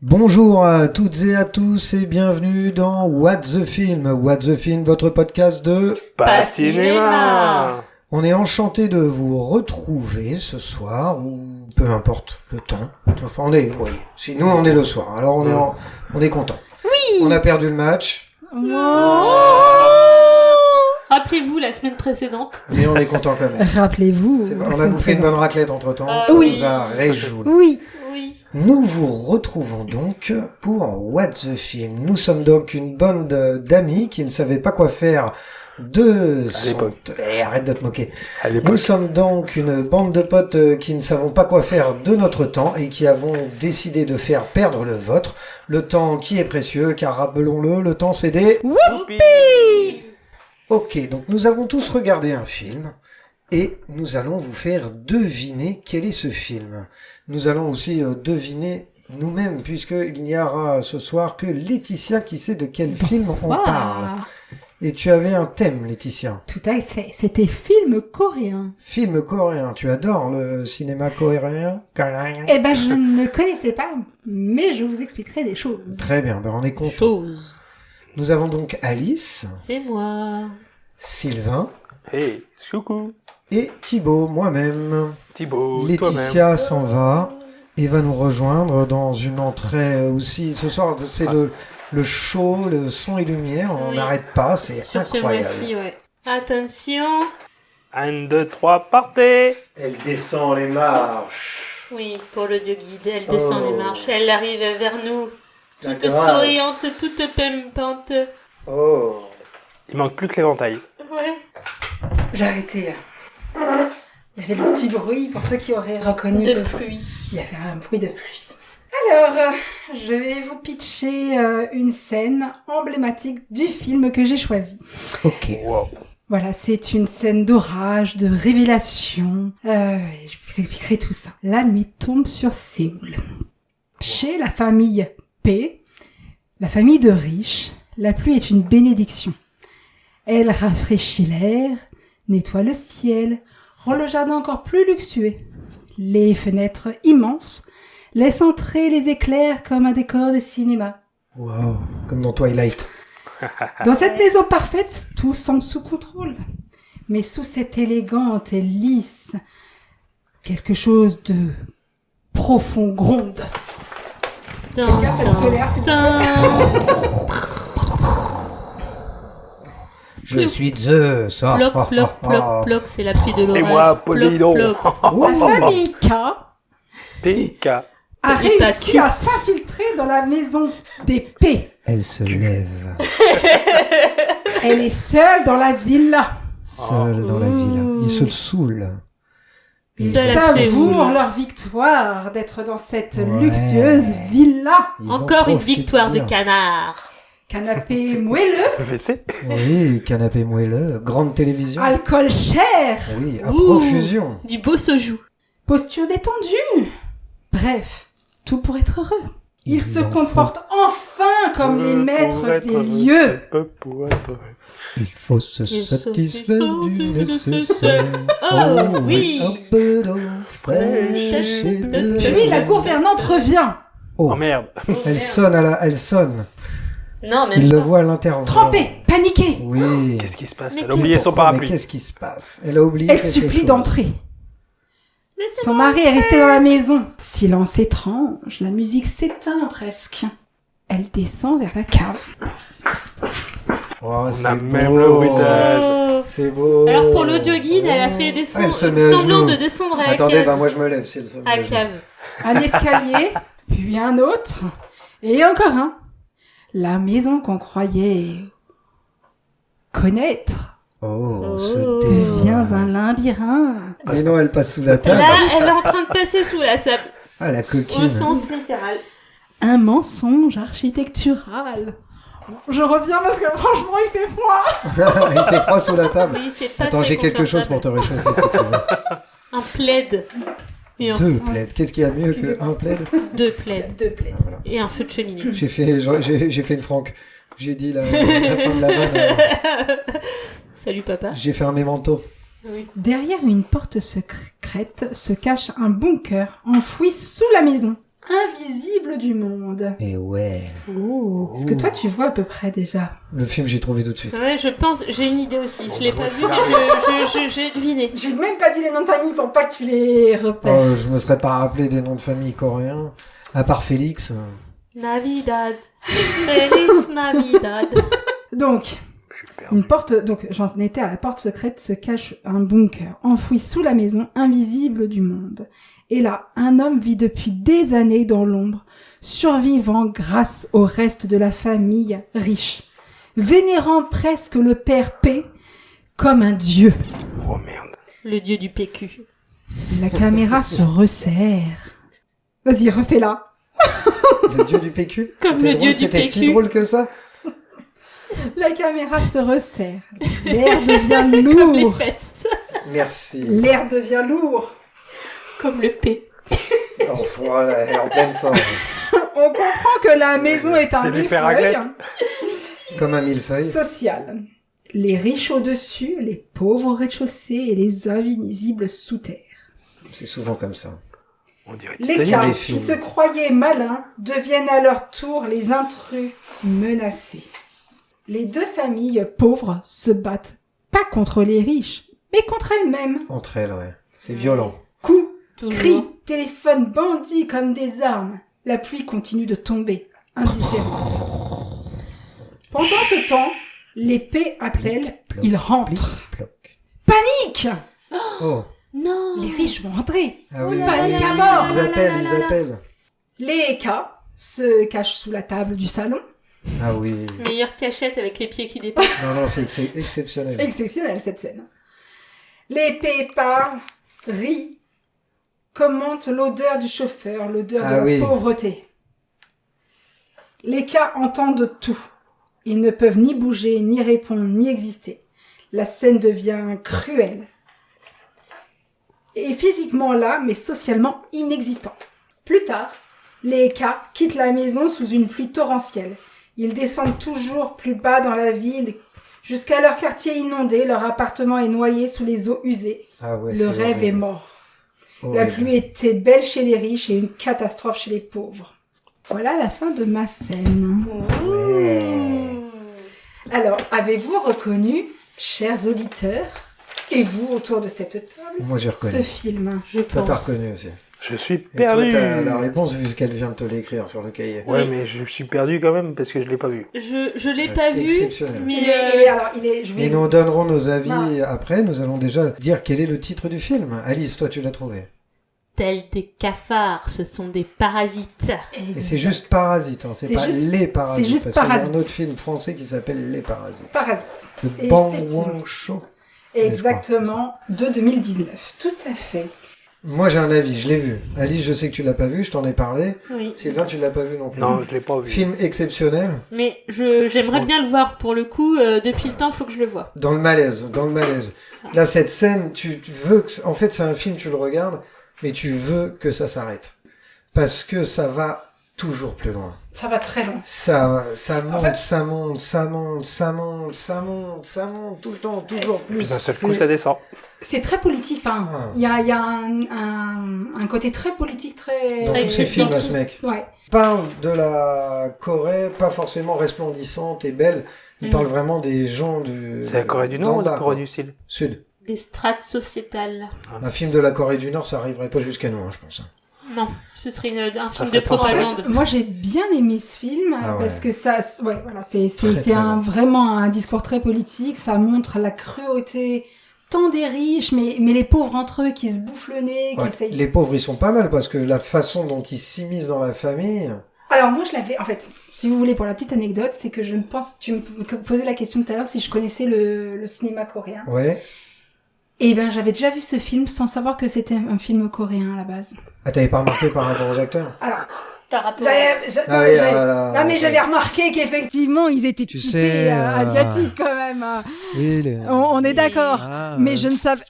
Bonjour à toutes et à tous et bienvenue dans What the Film. What the Film, votre podcast de Pas cinéma. On est enchanté de vous retrouver ce soir, ou peu importe le temps. Enfin, si nous on est le soir, alors on est content. Oui. On a perdu le match, Rappelez-vous la semaine précédente. mais on est content quand même. Rappelez-vous. On a bouffé une bonne raclette entre temps, ça oui. nous a réjouis. Oui. Oui. Nous vous retrouvons donc pour What the Film. Nous sommes donc une bande d'amis qui ne savaient pas quoi faire de l'époque. Arrête de te moquer. À l'époque. Nous sommes donc une bande de potes qui ne savons pas quoi faire de notre temps et qui avons décidé de faire perdre le vôtre. Le temps qui est précieux, car rappelons-le, le temps c'est des... Whoopi. Ok, donc nous avons tous regardé un film et nous allons vous faire deviner quel est ce film. Nous allons aussi deviner nous-mêmes, puisqu'il n'y aura ce soir que Laetitia qui sait de quel film on parle. Et tu avais un thème, Laetitia. Tout à fait. C'était film coréen. Film coréen. Tu adores le cinéma coréen? Eh ben, je ne connaissais pas, mais je vous expliquerai des choses. Très bien, ben on est content. Chose. Nous avons donc Alice, C'est moi. Sylvain Hey, coucou. et Thibaut, moi-même. Thibaut, Laetitia s'en va et va nous rejoindre dans une entrée aussi. Ce soir, c'est le show, le son et lumière. On Oui. n'arrête pas, c'est Sur ce incroyable. mois-ci, ouais. Attention. 1, 2, 3, partez! Elle descend les marches. Oui, pour l'audio guide, elle descend Oh. les marches. Elle arrive vers nous. La Toute grâce. souriante, toute pimpante. Oh. Il manque plus que l'éventail. Ouais. J'ai arrêté. Il y avait le petit bruit pour ceux qui auraient reconnu. De pluie. Il y avait un bruit de pluie. Alors, je vais vous pitcher une scène emblématique du film que j'ai choisi. Ok. Wow. Voilà, c'est une scène d'orage, de révélation. Je vous expliquerai tout ça. La nuit tombe sur Séoul. Chez la famille P, la famille de riches, la pluie est une bénédiction. Elle rafraîchit l'air, nettoie le ciel, rend le jardin encore plus luxueux. Les fenêtres immenses laissent entrer les éclairs comme un décor de cinéma. Wow. Comme dans Twilight. Dans cette maison parfaite, tout semble sous contrôle. Mais sous cette élégante et lisse, quelque chose de profond gronde. Dun, Regarde cette colère, c'est dun. Je suis Zeus. Ah, Ploc, ah, ploc, ah, ploc, ah. ploc, c'est la pluie de l'orage. moi, Poséidon. Ploc, ploc. La famille K PK. a Petit pas réussi cul. à s'infiltrer dans la maison des P. Elle se lève. Elle est seule dans la villa. Seule dans la villa. Il se saoule. Et Seule Ils à Séoul. savourent leur victoire d'être dans cette Ouais. luxueuse villa. ils en Encore une profitent victoire de bien. canard. Canapé moelleux, VC. Oui, canapé moelleux, grande télévision. alcool cher, Oui, à Ouh. profusion. Du beau soju. posture détendue. Bref, tout pour être heureux. Ils se en faut. comportent enfin comme les maîtres des lieux. Pour être heureux. Il faut se Il satisfaire satisfaire du du nécessaire. Oh, oui. Un peu d'eau fraîche et de... Puis la gouvernante revient. Oh, Oh merde. elle sonne elle sonne. Non, mais Il le voit à l'intervalle. Trempée, paniquée. Oui. Qu'est-ce qui se passe? Mais Elle a oublié son Pourquoi? Mais parapluie. qu'est-ce qui se passe? Elle a oublié Elle quelque supplie chose. d'entrer. Son mari est resté dans la maison. Silence étrange, la musique s'éteint presque. Elle descend vers la cave. Oh, On c'est a beau. même le bruitage. Oh. C'est beau. Alors pour l'audio guide, elle a fait des Elle se met à semblant genoux. de descendre à la Attendez, cave. bah moi je me lève si elle se met À à la genoux. cave. Un escalier, puis un autre, et encore un. La maison qu'on croyait connaître Oh, Oh. ce devient un labyrinthe. Mais non, elle passe sous la table. Là, elle est en train de passer sous la table. Ah, la Au coquine. sens littéral. Un mensonge architectural. Je reviens parce que franchement il fait froid. Il fait froid sous la table. Oui, c'est pas Attends, très j'ai quelque chose pour confortable. te réchauffer si tu veux. Un plaid. Et un... Deux plaids. Qu'est-ce qu'il y a de mieux qu'un plaid? Deux plaids. Deux plaies. Voilà. Et un feu de cheminée. J'ai fait une franque. J'ai dit la fin de la vanne. alors. Salut papa. J'ai fermé mon manteau. Oui. Derrière une porte secrète se cache un bunker enfoui sous la maison. invisible du monde. Et ouais. Est-ce que toi, tu vois à peu près déjà? Le film, j'ai trouvé tout de suite. Ouais, je pense, j'ai une idée aussi. Je l'ai Moi, pas je vu, suis mais j'ai deviné. J'ai même pas dit les noms de famille pour pas que tu les repères. Oh, je me serais pas rappelé des noms de famille coréens. À part Félix. Navidad. Feliz Navidad. Donc, Je suis perdu. une porte, donc j'en étais à la porte secrète, se cache un bunker, enfoui sous la maison, invisible du monde. Et là, un homme vit depuis des années dans l'ombre, survivant grâce au reste de la famille riche, vénérant presque le père P comme un dieu. Oh merde. Le dieu du PQ. La caméra se resserre. Vas-y, refais-la. Le dieu du PQ. Comme C'était le dieu drôle, du C'était si PQ. drôle que ça. La caméra se resserre. L'air devient Comme les lourd. fesses. Merci. L'air devient lourd. Comme le P. Oh, voilà, elle est en pleine forme. On comprend que la maison est un C'est du fer à millefeuille Comme un millefeuille. social. Les riches au-dessus, les pauvres au rez-de-chaussée et les invisibles sous terre. C'est souvent comme ça. On dirait Les Titanic. cas des qui films. se croyaient malins deviennent à leur tour les intrus menacés. Les deux familles pauvres se battent pas contre les riches, mais contre elles-mêmes. Entre elles, ouais. C'est violent. Coups, Toujours. cris, téléphones bandits comme des armes. La pluie continue de tomber, indifférente. Pendant ce temps, l'épée appelle, Ploc, ils rentrent. Ploc. Panique! Oh. Non. Les riches vont entrer. Ah oui. Panique à bord. Ils appellent, ils appellent. Les cas se cachent sous la table du salon. Ah oui. Meilleure cachette avec les pieds qui dépassent. Non, non, c'est exceptionnel. Exceptionnelle cette scène. L'épée part, rit, commente l'odeur du chauffeur, l'odeur de Ah la oui. pauvreté. Les cas entendent tout. Ils ne peuvent ni bouger, ni répondre, ni exister. La scène devient cruelle. Et physiquement là, mais socialement inexistant. Plus tard, les cas quittent la maison sous une pluie torrentielle. Ils descendent toujours plus bas dans la ville, jusqu'à leur quartier inondé, leur appartement est noyé sous les eaux usées. Ah ouais, Le c'est rêve est horrible. mort. La Horrible. pluie était belle chez les riches et une catastrophe chez les pauvres. Voilà la fin de ma scène. Ouais. Alors, avez-vous reconnu, chers auditeurs, et vous autour de cette table, Moi, j'ai ce reconnu. film? Je Toi, t'as pense. reconnu aussi. Je suis Et toi, perdu. t'as la réponse vu ce qu'elle vient de te l'écrire sur le cahier. Ouais, Oui. mais je suis perdu quand même parce que je l'ai pas vu. Je l'ai pas vu, Exceptionnel. mais Je vais... Et nous donnerons nos avis Non. après. Nous allons déjà dire quel est le titre du film. Alice, toi, tu l'as trouvé. tels des cafards, ce sont des parasites. Et c'est juste Parasite, hein. C'est C'est pas juste- Les Parasites. c'est juste parce qu'il y a Parasite. un autre film français qui s'appelle Les Parasites. Parasite. De Bong Effectivement. Joon-ho. Exactement, de 2019. Tout à fait. Moi, j'ai un avis, je l'ai vu. Alice, je sais que tu l'as pas vu, je t'en ai parlé. Oui. Sylvain, tu l'as pas vu non plus. Non, je l'ai pas vu. Film exceptionnel. Mais j'aimerais bien le voir. Pour le coup, depuis le temps, faut que je le voie. Dans le malaise, dans le malaise. Là, cette scène, tu veux que... En fait, c'est un film, tu le regardes, mais tu veux que ça s'arrête. Parce que ça va toujours plus loin. Ça va très loin. Ça monte, En fait- ça monte, ça monte, ça monte, ça monte, ça monte, tout le temps, toujours plus. Puis d'un seul C'est- coup, ça descend. C'est très politique. Enfin, Ah. il y a un côté très politique, très... Dans Très tous ces films, dans là, tout- ce mec. Ouais. Il parle de la Corée, pas forcément resplendissante et belle. Il parle vraiment des gens du... C'est la Corée du Nord d'en ou la bas, Corée quoi. du Sud? Sud. Des strates sociétales. Un film de la Corée du Nord, ça arriverait pas jusqu'à nous, hein, je pense. Non, ce serait un film ferait de sens. En propagande. fait, moi j'ai bien aimé ce film Ah ouais. parce que ça, ouais, voilà, c'est Très, très un, bien. vraiment un discours très politique. Ça montre la cruauté tant des riches, mais les pauvres entre eux qui se bouffent le nez, qui Ouais. essayent. Les pauvres, ils sont pas mal parce que la façon dont ils s'immiscent dans la famille... Alors moi je l'avais, en fait, si vous voulez pour la petite anecdote, c'est que je ne pense, tu me posais la question tout à l'heure si je connaissais le cinéma coréen. Ouais. Et ben j'avais déjà vu ce film sans savoir que c'était un film coréen à la base. Ah, t'avais pas remarqué par rapport aux acteurs? Alors, Par rapport Ah oui, non mais j'avais remarqué qu'effectivement ils étaient Tu typés sais, asiatiques quand même. Oui, On est d'accord. Ah, Mais je ne savais.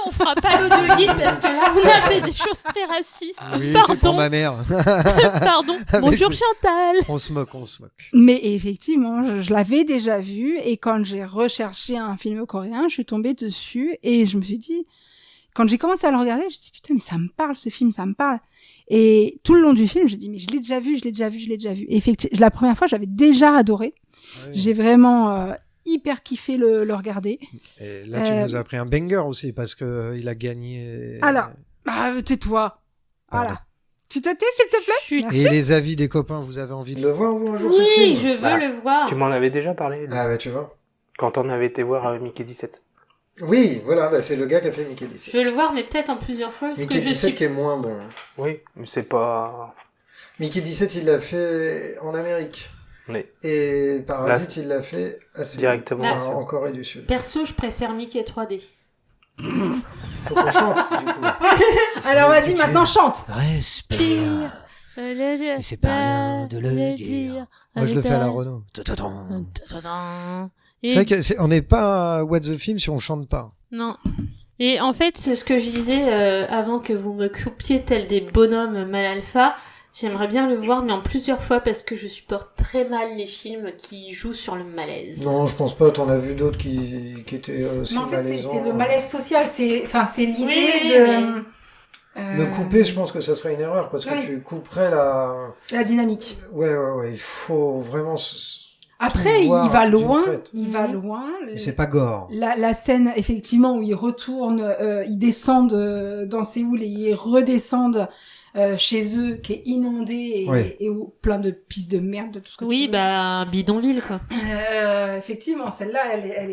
On fera pas l'audio guide parce que là, on a fait des choses très racistes. Oui, Pardon. c'est pour ma mère. Pardon. mais Bonjour c'est- Chantal. On se moque, on se moque. Mais effectivement, je l'avais déjà vu et quand j'ai recherché un film coréen, je suis tombée dessus et je me suis dit, quand j'ai commencé à le regarder, je me suis dit putain mais ça me parle ce film, ça me parle. Et tout le long du film, je dis mais je l'ai déjà vu. Et effectivement, la première fois, j'avais déjà adoré. Oui. J'ai vraiment hyper kiffé le regarder. Et là, tu nous as pris un banger aussi parce que il a gagné. Alors, tais-toi. Pardon. Voilà. Tu te tais, s'il te plaît? Chut. Merci. Et les avis des copains, vous avez envie de le voir, vous, un jour, ce Oui, film je veux Bah, le voir. Tu m'en avais déjà parlé Ah, bah, tu vois. quand on avait été voir Mickey 17. Oui, voilà, bah, c'est le gars qui a fait Mickey 17. Je veux le voir, mais peut-être en plusieurs fois, parce Mickey que je 17 suis... qui est moins bon. Oui, mais c'est pas. Mickey 17, il l'a fait en Amérique. Oui. Et Parasite, il l'a fait assez Directement, enfin, bien sûr. en Corée du Sud. Perso, je préfère Mickey 3D. Faut qu'on chante, du coup. Alors vas-y, maintenant chante. Respire. Et c'est pas rien de le dire. Moi, je le fais à la Renault. C'est vrai qu'on n'est pas What the Film si on chante pas. Non. Et en fait, c'est ce que je disais avant que vous me coupiez tel des bonhommes mal alpha. J'aimerais bien le voir, mais en plusieurs fois, parce que je supporte très mal les films qui jouent sur le malaise. Non, je pense pas. T'en as vu d'autres qui étaient aussi Mais en fait, malaisants. c'est le malaise social. C'est l'idée Oui, de... Le couper, je pense que ça serait une erreur parce que oui. tu couperais la... La dynamique. Ouais. Il faut vraiment... Après, tout voir il va d'une loin. traite. Il va Mhm. loin. Mais c'est pas gore. La scène, effectivement, où ils retournent, ils descendent dans Séoul et ils redescendent chez eux, qui est inondé Oui. et où plein de pistes de merde, de tout ce que Oui, tu veux. bah, bidonville, quoi. Effectivement, celle-là, elle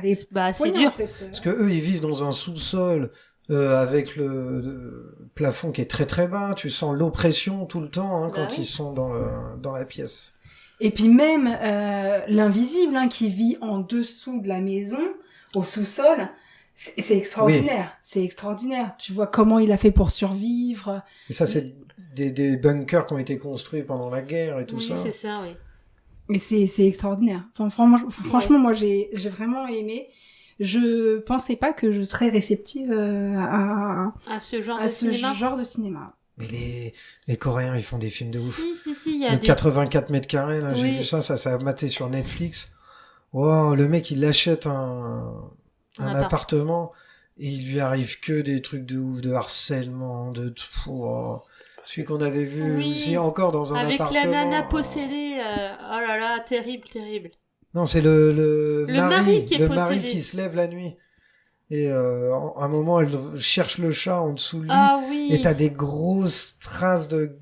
est Bah, c'est poignante, dur. cette- Parce que eux, ils vivent dans un sous-sol avec le plafond qui est très très bas. Tu sens l'oppression tout le temps quand oui. ils sont dans la pièce. Et puis même l'invisible qui vit en dessous de la maison, au sous-sol, c'est extraordinaire. Oui. C'est extraordinaire. Tu vois comment il a fait pour survivre. Et ça, c'est des bunkers qui ont été construits pendant la guerre et tout Oui, ça. c'est ça, oui. Et c'est extraordinaire. Enfin, franchement, moi, j'ai vraiment aimé. Je pensais pas que je serais réceptive À ce genre à de ce cinéma. genre de cinéma. Mais les Coréens, ils font des films de ouf. Si, il y a Le des... 84 mètres carrés, là, j'ai Oui. vu ça a maté sur Netflix. Wow, le mec, il achète un appartement et il lui arrive que des trucs de ouf, de harcèlement, wow. Celui qu'on avait vu Oui. aussi encore dans un Avec appartement. la nana possédée, oh là là, terrible, terrible. Non, c'est le mari qui est le possédé. mari qui se lève la nuit. Et à un moment, elle cherche le chat en dessous de lui. Ah oui. Et t'as des grosses traces de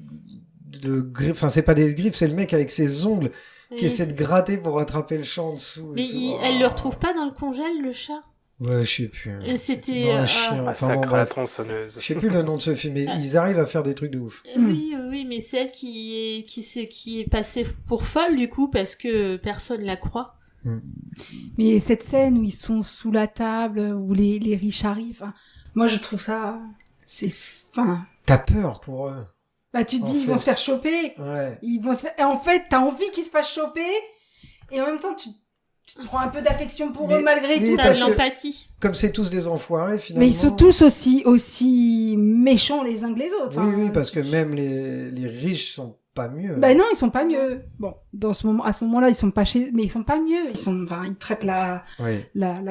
griffes. Enfin, c'est pas des griffes, c'est le mec avec ses ongles qui Oui. essaie de gratter pour attraper le chat en dessous. Mais et tout. elle le retrouve pas dans le congèle, le chat? Ouais, je sais plus. Et c'était, dans un ah. chien. Enfin, Massacre bon, à la bref. tronçonneuse. Je sais plus le nom de ce film, mais ils arrivent à faire des trucs de ouf. Oui, mais c'est elle qui est passée pour folle, du coup, parce que personne la croit. Mais cette scène où ils sont sous la table, où les riches arrivent, moi, je trouve ça... C'est... Enfin... T'as peur pour eux. Bah, tu te En dis, ils fait. vont se faire choper. Ouais. Ils vont se faire... Et en fait, t'as envie qu'ils se fassent choper. Et en même temps, tu prends un peu d'affection pour Mais- eux malgré oui, tout. T'as parce de que- l'empathie. Comme c'est tous des enfoirés, finalement. Mais ils sont tous aussi méchants les uns que les autres. Oui, hein. oui, parce que même les riches sont pas mieux. Bah non, ils sont pas mieux. Bon, à ce moment-là, ils sont pas mais ils sont pas mieux. Ils traitent la Oui,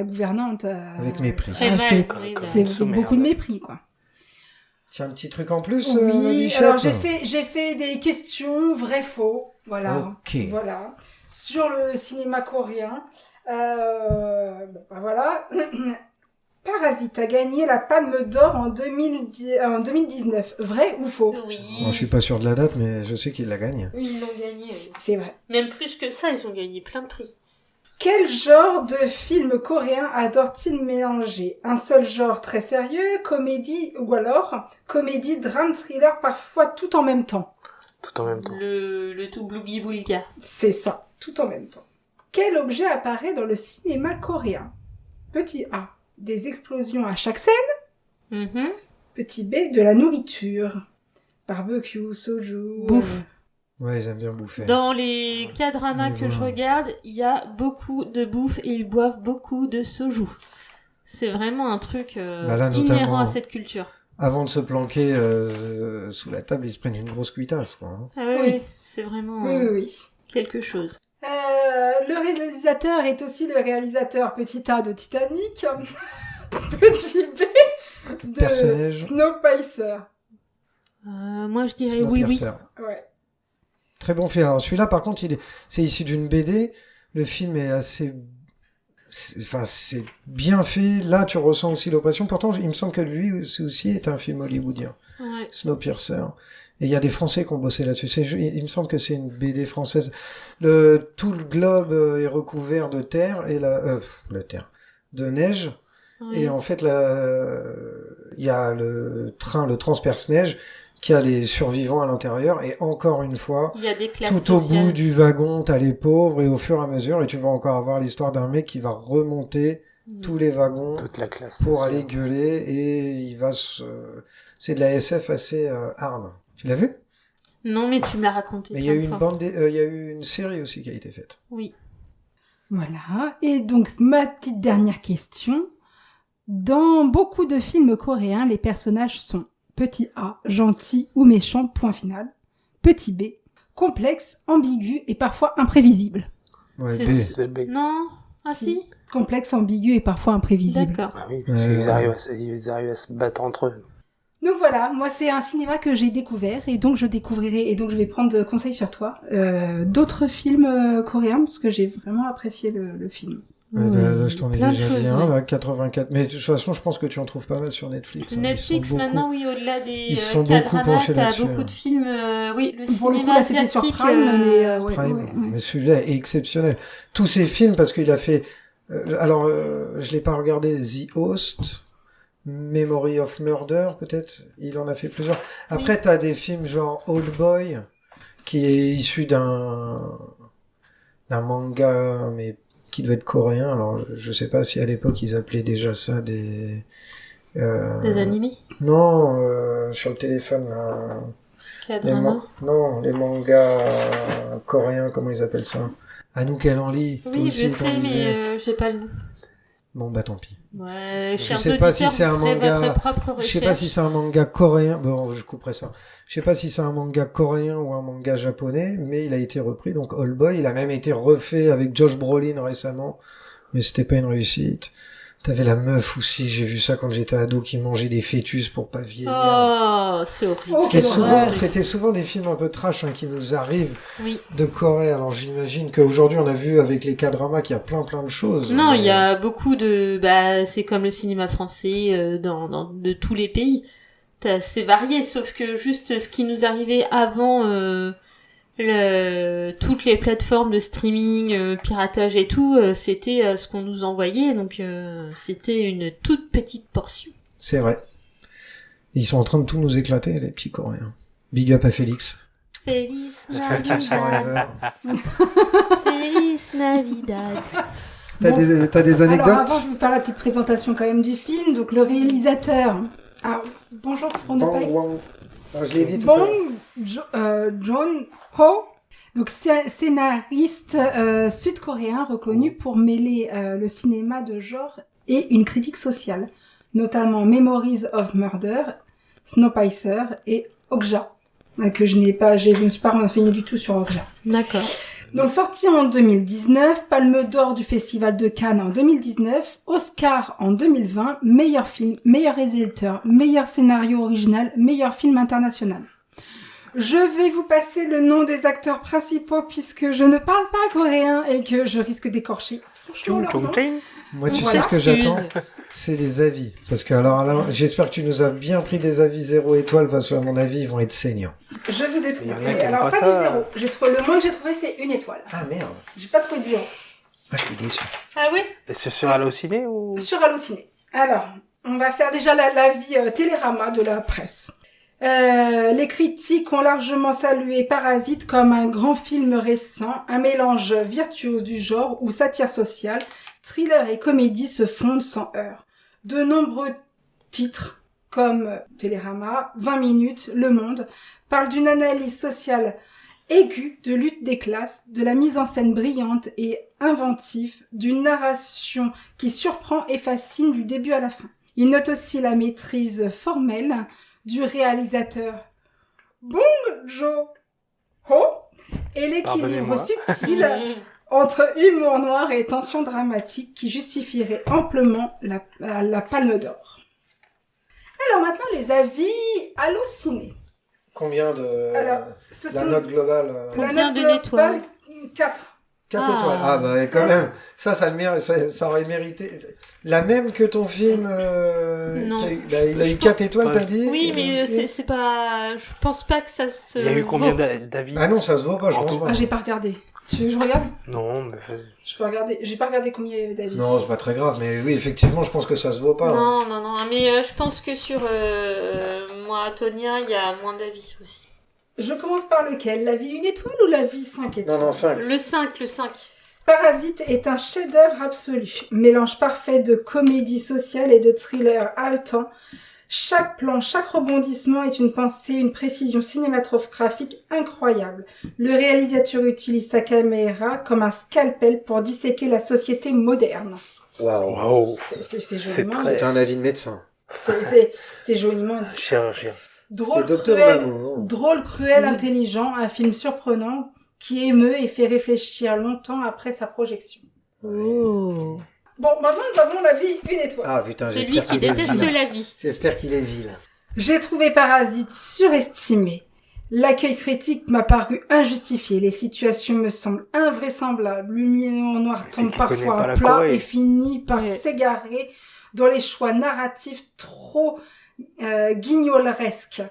gouvernante avec mépris. Très Ah, mal. c'est- Oui, bah. c'est sous beaucoup de merde. mépris, quoi. Tiens, un petit truc en plus, Oui, Michel. alors j'ai fait des questions vrai-faux, voilà. Ok. Voilà. Sur le cinéma coréen. Bon, bah voilà. Parasite a gagné la Palme d'Or en 2019. Vrai ou faux? Oui. Bon, je suis pas sûr de la date, mais je sais qu'il la gagne. Oui, ils l'ont gagné. Oui. C'est vrai. Même plus que ça, ils ont gagné plein de prix. Quel genre de film coréen adore-t-il mélanger? Un seul genre très sérieux, comédie ou alors comédie, drame, thriller, parfois tout en même temps? Tout en même temps. Le tout blougi boulga. C'est ça, tout en même temps. Quel objet apparaît dans le cinéma coréen? Petit A, des explosions à chaque scène. Mhm. Petit B, de la nourriture. Barbecue, soju... Bouffe. Ouais, ils aiment bien bouffer. Dans les K-dramas Oui, que je voilà. regarde, il y a beaucoup de bouffe et ils boivent beaucoup de soju. C'est vraiment un truc Bah là, inhérent notamment. à cette culture. Avant de se planquer sous la table, ils se prennent une grosse cuitasse, quoi. hein. Ah oui, Oui. oui, c'est vraiment Oui, oui, oui. quelque chose. Le réalisateur est aussi le réalisateur petit A de Titanic, petit B de Personnage. Snowpiercer. Moi, je dirais oui. Ouais. Très bon film. Alors celui-là, par contre, c'est issu d'une BD. Le film est assez... c'est bien fait. Là, tu ressens aussi l'oppression. Pourtant, il me semble que lui aussi est un film hollywoodien. Ouais. Snowpiercer. Et il y a des Français qui ont bossé là-dessus. Il me semble que c'est une BD française. Tout le globe est recouvert de terre et de neige. Ouais. Et en fait, il y a le transperce-neige qui a les survivants à l'intérieur. Et encore une fois, il y a des classes tout au sociales. bout du wagon, t'as les pauvres. Et au fur et à mesure, et tu vas encore avoir l'histoire d'un mec qui va remonter tous les wagons Toute la classe. pour sociale. aller gueuler. Et c'est de la SF assez hard. Tu l'as vu? Non, mais tu me l'as raconté. Mais il y a eu plein de fois. il y a eu une série aussi qui a été faite. Oui. Voilà. Et donc, ma petite dernière question. Dans beaucoup de films coréens, les personnages sont petit a, gentil ou méchant, point final. Petit b, complexe, ambigu et parfois imprévisible. Ouais, C'est- B. C'est le bec. Non. Ah si. Complexe, ambigu et parfois imprévisible. D'accord. Ah oui, parce qu'ils arrivent à se battre entre eux. Donc voilà, moi c'est un cinéma que j'ai découvert et donc je découvrirai et donc je vais prendre conseil sur toi d'autres films coréens parce que j'ai vraiment apprécié le film. Là, je t'en ai Plein de déjà choses, dit un, ouais. là, 84. Mais de toute façon, je pense que tu en trouves pas mal sur Netflix. hein. Netflix Ils sont beaucoup- maintenant, oui, au-delà des Ils sont beaucoup K-dramas, penchés t'as là-dessus, beaucoup hein. de films. Oui, le Pour le cinéma coup là c'était sur asiatique. Prime mais ouais, Prime. ouais. Mais celui-là est exceptionnel. Tous ces films, parce qu'il a fait... je l'ai pas regardé, The Host, Memory of Murder, peut-être. Il en a fait plusieurs. Après, t'as des films genre Old Boy, qui est issu d'un manga, mais qui doit être coréen. Alors, je sais pas si à l'époque, ils appelaient déjà ça des animés, Non, sur le téléphone, là. K-dramas. Non, les mangas coréens, comment ils appellent ça? Anouk elle en lit. toi Oui, aussi, je t'en sais, lisais. mais j'ai pas le nom. Bon, bah tant pis. Ouais, Je chers sais pas si auditeurs, c'est un vous ferez manga- votre propre Je sais recherche. pas si c'est un manga coréen. Bon, je couperai ça. Je sais pas si c'est un manga coréen ou un manga japonais, mais il a été repris. Donc, Old Boy, il a même été refait avec Josh Brolin récemment, mais c'était pas une réussite. T'avais la meuf aussi, j'ai vu ça quand j'étais ado, qui mangeait des fœtus pour pas vieillir. Oh, c'est horrible. Oh, C'était quelle horreur. c'était souvent des films un peu trash hein, qui nous arrivent Oui. de Corée. Alors j'imagine qu'aujourd'hui on a vu avec les K-dramas qu'il y a plein de choses. Non, mais- il y a beaucoup de... Bah, c'est comme le cinéma français de tous les pays. C'est varié, sauf que juste ce qui nous arrivait avant toutes les plateformes de streaming, piratage et tout, c'était ce qu'on nous envoyait, donc c'était une toute petite portion. C'est vrai. Ils sont en train de tout nous éclater, les petits Coréens. Big up à Félix. Feliz Félix Navidad, Forever. Feliz Navidad. T'as des anecdotes? Alors avant je vais vous faire la petite présentation quand même du film. Donc le réalisateur. Ah bonjour on n'a pas Bang Wang. Alors, je l'ai dit tout à l'heure. John Ho. Donc scénariste sud-coréen reconnu pour mêler le cinéma de genre et une critique sociale, notamment Memories of Murder, Snowpiercer et Okja, que je me suis pas renseignée du tout sur Okja. D'accord. Donc sorti en 2019, Palme d'Or du Festival de Cannes en 2019, Oscar en 2020, meilleur film, meilleur réalisateur, meilleur scénario original, meilleur film international. Je vais vous passer le nom des acteurs principaux puisque je ne parle pas coréen et que je risque d'écorcher franchement leur nom. Moi, tu Voilà. sais ce que Excuse. j'attends? C'est les avis. Parce que alors là, j'espère que tu nous as bien pris des avis 0 étoiles parce qu'à mon avis, ils vont être saignants. Je vous ai Il y en a trouvé. qui aiment Alors pas pas ça. du zéro. Le moins que j'ai trouvé c'est une étoile. Ah merde. J'ai pas trouvé de zéro. Ah, je suis déçu. Ah oui? Et c'est sur Allociné ou... Sur Allociné. Alors, on va faire déjà l'avis Télérama de la presse. Les critiques ont largement salué Parasite comme un grand film récent, un mélange virtuose du genre où satire sociale, thriller et comédie se fondent sans heurts. De nombreux titres comme Télérama, 20 minutes, Le Monde, parlent d'une analyse sociale aiguë de lutte des classes, de la mise en scène brillante et inventive, d'une narration qui surprend et fascine du début à la fin. Il note aussi la maîtrise formelle du réalisateur Bong Joon-ho et l'équilibre Pardonnez-moi. subtil entre humour noir et tension dramatique qui justifierait amplement la Palme d'Or. Alors maintenant les avis Allociné. Combien de... Alors, ce la sont note globale Combien de globale, étoiles 4. 4 Ah. étoiles. Ah bah quand même, ça le mérite, ça aurait mérité. La même que ton film Non. il a eu 4 étoiles, t'as dit Oui, et mais aussi c'est pas... Je pense pas que ça se Il y a eu combien vaut. d'avis? Ah non, ça se vaut pas, je En pense tout. pas. Ah, j'ai pas regardé. Tu veux que je regarde? Non, mais Je peux regarder. J'ai pas regardé combien il y avait d'avis. Non, c'est pas très grave, mais oui, effectivement, je pense que ça se vaut pas. Non, mais je pense que sur moi, Tonia, il y a moins d'avis aussi. Je commence par lequel? La vie 1 étoile ou la vie 5 étoiles? Non, 5. Le 5. Parasite est un chef-d'œuvre absolu. Mélange parfait de comédie sociale et de thriller haletant. Chaque plan, chaque rebondissement est une pensée, une précision cinématographique incroyable. Le réalisateur utilise sa caméra comme un scalpel pour disséquer la société moderne. Waouh. Wow. C'est joliment très- C'est un avis de médecin. c'est joliment dit. Chirurgien. C'est Docteur Cruel, Mamour. drôle, cruel, Oui. intelligent, un film surprenant qui émeut et fait réfléchir longtemps après sa projection. Oh. Bon, maintenant nous avons la vie 1 étoile. Ah putain, Celui j'espère qui qu'il est déteste vil. la vie. J'espère qu'il est vil. J'ai trouvé Parasite surestimé. L'accueil critique m'a paru injustifié. Les situations me semblent invraisemblables. L'humour noir C'est tombe qu'il connaît parfois pas à la plat Corée. et finit par Ouais. s'égarer dans les choix narratifs trop guignolesques.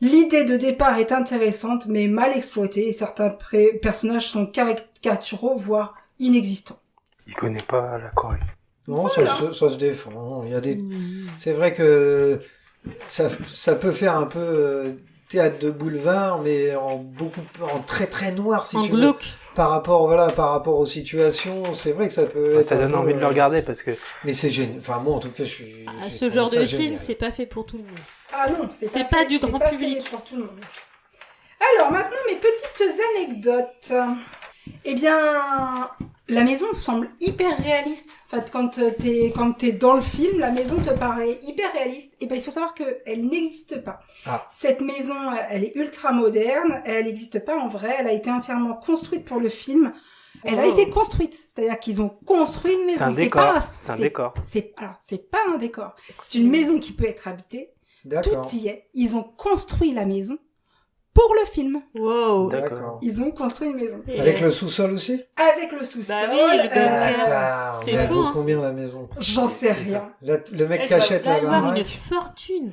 L'idée de départ est intéressante, mais mal exploitée, et certains personnages sont caricaturaux, voire inexistants. Il connaît pas la Corée. Non, Voilà. ça se défend. Il y a des... C'est vrai que ça peut faire un peu théâtre de boulevard, mais en très très noir, si En tu veux. glauque. Par rapport aux situations, c'est vrai que ça peut être Ça un donne peu, envie de le regarder parce que Mais c'est génial. Enfin, moi, en tout cas, j'ai Ce trouvé genre ça de génial. film, c'est pas fait pour tout le monde. Ah non, C'est c'est pas fait- du c'est grand pas fait public. pour tout le monde. Alors maintenant mes petites anecdotes. Eh bien, la maison semble hyper réaliste. En fait, quand t'es dans le film, la maison te paraît hyper réaliste. Et ben il faut savoir que elle n'existe pas. Ah. Cette maison, elle est ultra moderne. Elle n'existe pas en vrai. Elle a été entièrement construite pour le film. Elle a Oh. été construite, c'est-à-dire qu'ils ont construit une maison. c'est un décor. Pas C'est un décor. c'est pas un décor. C'est une maison qui peut être habitée. D'accord. Tout y est. Ils ont construit la maison pour le film. Wow. D'accord. Ils ont construit une maison. Avec le sous-sol aussi Avec le sous-sol. Bah oui, le bunker. Bâtard. c'est Mais elle fou, vaut hein. combien la maison J'en sais rien. Le mec Elle cachette doit la valoir une baraque. fortune.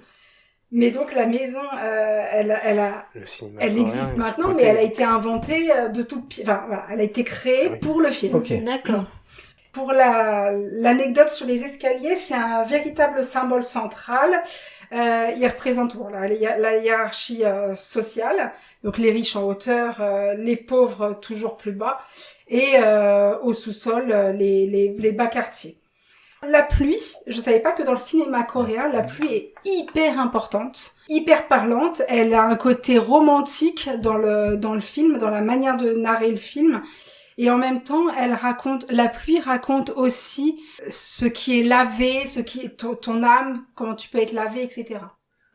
Mais donc la maison, Le cinéma elle coréen, existe il se maintenant, fout mais de- elle a été inventée de toute pièce. Enfin, voilà, elle a été créée Oui. pour le film. Ok. D'accord. Pour l'anecdote sur les escaliers, c'est un véritable symbole central. Il représente la hiérarchie sociale, donc les riches en hauteur, les pauvres toujours plus bas, et au sous-sol les bas quartiers. La pluie, je savais pas que dans le cinéma coréen, la pluie est hyper importante, hyper parlante. Elle a un côté romantique dans le film, dans la manière de narrer le film. Et en même temps, la pluie raconte aussi ce qui est lavé, ce qui est ton âme, comment tu peux être lavé, etc.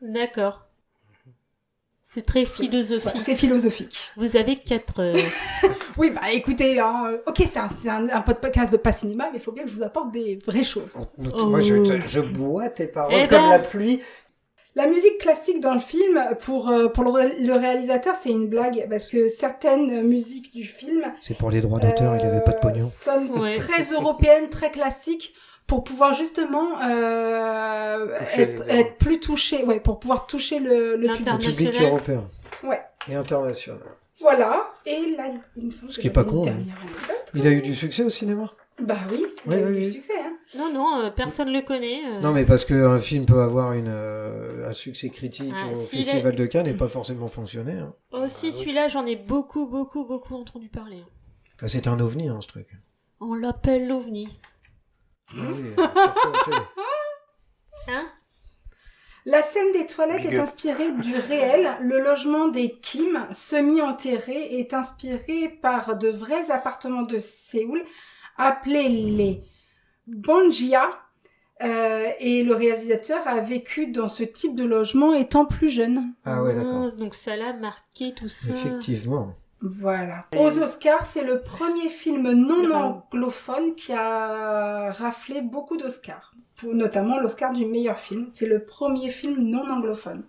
D'accord. C'est très philosophique. C'est philosophique. Vous avez 4 Oui, bah écoutez, ok, c'est un podcast de pas cinéma, mais il faut bien que je vous apporte des vraies choses. Moi, je bois tes paroles Eh comme ben. la pluie. La musique classique dans le film, pour le réalisateur, c'est une blague, parce que certaines musiques du film C'est pour les droits sonnent Ouais. très européennes, très classiques, pour pouvoir justement Toucher les être plus touché, ouais, pour pouvoir toucher le public. L'international. Public européen. Ouais. Et international. Voilà. Et là, il me semble Ce que qui est pas j'avais une con, dernière anecdote. Il a eu du succès au cinéma Bah oui, il Oui, a eu oui, du oui. succès, hein. Non, personne le connaît. Non, mais parce qu'un film peut avoir un succès critique Ah, au s'il Festival de Cannes et pas forcément fonctionner. Hein. Aussi, celui-là, j'en ai beaucoup entendu parler. Ah, c'est un ovni, hein, ce truc. On l'appelle l'OVNI. Ah oui, surtout, ok. Hein? La scène des toilettes Big est up. inspirée du réel. Le logement des Kim, semi-enterré, est inspiré par de vrais appartements de Séoul, appelés les Bonjia. Et le réalisateur a vécu dans ce type de logement étant plus jeune. Ah ouais, d'accord. Donc ça l'a marqué tout ça. Effectivement. Voilà. Aux Oscars, c'est le premier film non Bravo. anglophone qui a raflé beaucoup d'Oscars. Notamment l'Oscar du meilleur film. C'est le premier film non anglophone.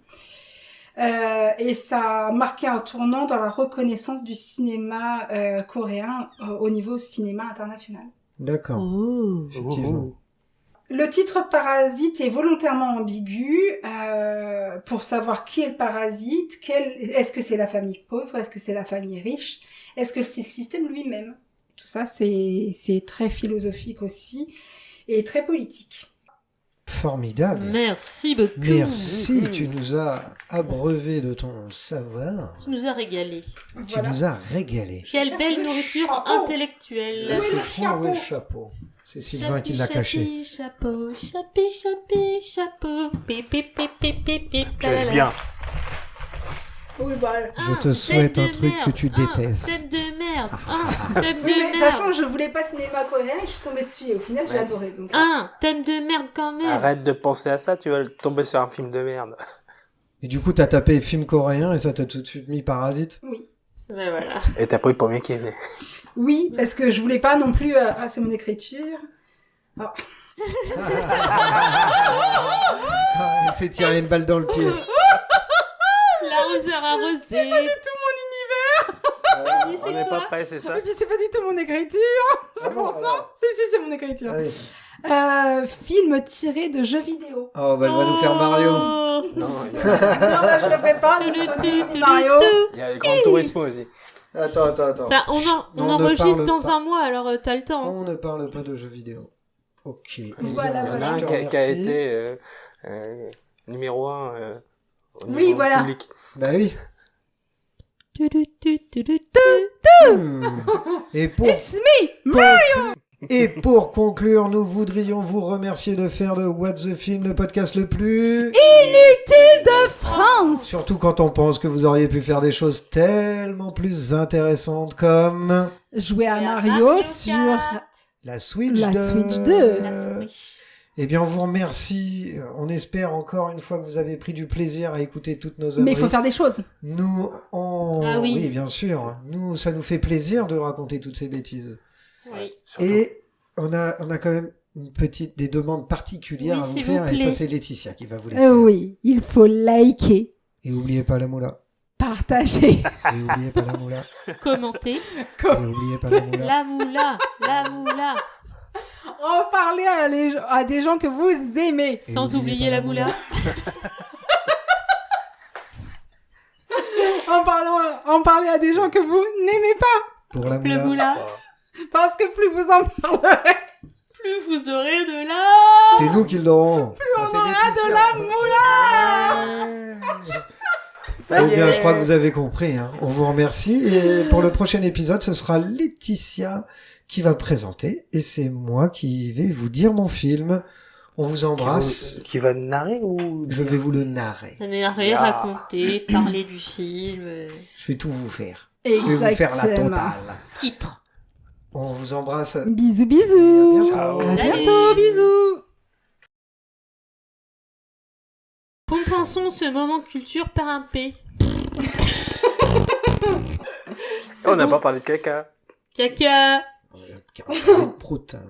Et ça a marqué un tournant dans la reconnaissance du cinéma coréen au niveau cinéma international. D'accord. Oh. Effectivement. Le titre Parasite est volontairement ambigu pour savoir qui est le parasite. Est-ce que c'est la famille pauvre? Est-ce que c'est la famille riche? Est-ce que c'est le système lui-même? Tout ça, c'est très philosophique aussi et très politique. Formidable. Merci beaucoup. Merci, tu nous as abreuvé de ton savoir. Tu nous as régalé. Tu nous as régalé. Quelle belle nourriture intellectuelle. C'est quoi, ouais, le chapeau? C'est Sylvain qui l'a caché. Chapeau, chapeau. Cache bien. Oui, bah... Je te souhaite un truc que tu détestes. Thème de merde. Thème Oui, mais de de toute merde. façon, je voulais pas cinéma coréen et je suis tombée dessus. Et au final, j'ai adoré. Donc... Thème de merde quand même. Arrête de penser à ça, tu vas tomber sur un film de merde. Et du coup, t'as tapé film coréen et ça t'a tout de suite mis Parasite? Oui. Ben voilà. Et t'as pris le premier qui est venu. Oui, parce que je voulais pas non plus... c'est mon écriture. Ah, il s'est tiré une balle dans le pied. L'arroseur arrosé. C'est pas du tout mon univers. Vas-y, On c'est n'est quoi pas prêt, c'est ça? Et puis c'est pas du tout mon écriture. C'est pour ça. Si, c'est mon écriture. Allez. Film tiré de jeux vidéo. Oh, bah, elle va nous faire Mario. Oh. Non, Non, bah, je le fais pas. ni Sonic, ni Mario. il y a Grand Turismo aussi. Attends. Enfin, on On ne enregistre parle dans pas. un mois, alors t'as le temps. On ne parle pas de jeux vidéo. Ok. Voilà, Il y en a voilà. un Je te qui a remercie. été numéro 1 au Oui, niveau voilà. public. Bah oui. Et pour... It's me. Et pour conclure, nous voudrions vous remercier de faire de What the Film le podcast le plus... Inutile de France. Surtout quand on pense que vous auriez pu faire des choses tellement plus intéressantes comme... Jouer à Et à Mario Mario sur... Kart. La Switch La 2. Switch 2. La souris. Eh bien, on vous remercie. On espère encore une fois que vous avez pris du plaisir à écouter toutes nos œuvres. Mais il faut faire des choses. Nous, Ah oui. bien sûr. Nous, ça nous fait plaisir de raconter toutes ces bêtises. Oui. Surtout. Et on a quand même des demandes particulières Oui, à vous s'il faire. vous Et ça, plaît. c'est Laetitia qui va vous les faire. Oui, il faut liker, Et n'oubliez pas la moula. partager. Et n'oubliez pas la moula. Commenter. Et n'oubliez pas la moula. La moula. En parler à des gens que vous aimez. Sans n'oubliez oublier pas la la moula. moula. En parler à des gens que vous n'aimez pas. Pour la Le moula. moula. Parce que plus vous en parlerez, Plus vous aurez de la... C'est nous qui l'aurons. on C'est aura Laetitia. de la moula. Ça y Eh bien, est. je crois que vous avez compris. Hein. On vous remercie. Et pour le prochain épisode, ce sera Laetitia qui va présenter. Et c'est moi qui vais vous dire mon film. On vous embrasse. Qui va narrer ou... Je vais vous le narrer. Ça n'est rien Ah. raconter, parler du film. Je vais tout vous faire. Je vais vous faire la totale. Titre. On vous embrasse. Bisous, bisous. Ciao. À bientôt, bisous. Compensons ce moment culture par un P. On n'a bon. pas parlé de caca. Caca. Car on va parler de prout, hein.